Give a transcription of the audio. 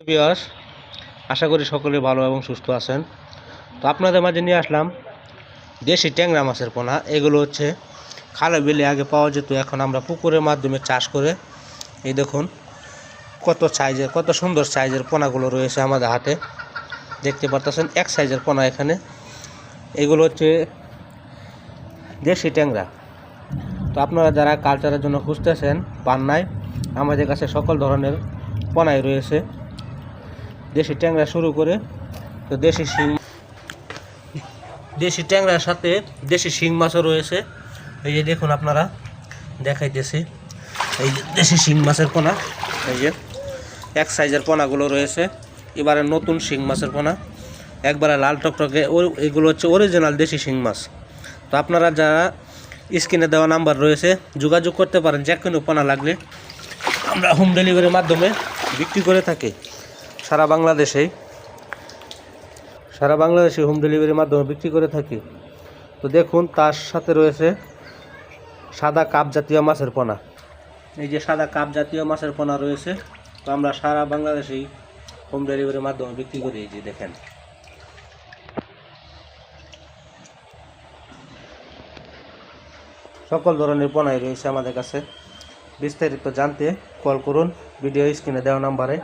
Viewers, আশা করি সকলে ভালো এবং সুস্থ আছেন। তো আপনাদের মাঝে নিয়ে আসলাম দেশি ট্যাংরা মাছের পোনা। এগুলো হচ্ছে খালে বিলে আগে পাওয়া যেত, এখন আমরা পুকুরের মাধ্যমে চাষ করে এই দেখুন কত সুন্দর সাইজের পোনাগুলো রয়েছে আমাদের হাতে। দেখতে পারতেছেন এক সাইজের পোনা এখানে। এগুলো হচ্ছে দেশি ট্যাংরা। তো আপনারা যারা কালচারের জন্য খুঁজতেছেন পান নাই, আমাদের কাছে সকল ধরনের পোনাই রয়েছে, দেশি ট্যাংরা শুরু করে। তো দেশি ট্যাংরার সাথে দেশি শিং মাছও রয়েছে। এই যে দেখুন, আপনারা দেখাইতেছি, এই যে দেশি শিং মাছের পোনা, এই যে এক সাইজের পোনাগুলো রয়েছে। এবারে নতুন শিং মাছের পোনা, একবারে লাল টকটকে, এগুলো হচ্ছে অরিজিনাল দেশি শিং মাছ। তো আপনারা যারা স্ক্রিনে দেওয়া নাম্বার রয়েছে যোগাযোগ করতে পারেন, যে কোনো পোনা লাগলে আমরা হোম ডেলিভারির মাধ্যমে বিক্রি করে থাকি সারা বাংলাদেশে হোম ডেলিভারির মাধ্যমে বিক্রি করে থাকি। তো দেখুন, তার সাথে রয়েছে সাদা কাপ জাতীয় মাছের পোনা। এই যে সাদা কাপ জাতীয় মাছের পোনা রয়েছে। তো আমরা সারা বাংলাদেশেই হোম ডেলিভারির মাধ্যমে বিক্রি করি। এই যে দেখেন, সকল ধরনের পোনাই রয়েছে আমাদের কাছে। বিস্তারিত জানতে কল করুন ভিডিও স্ক্রিনে দেওয়া নাম্বারে।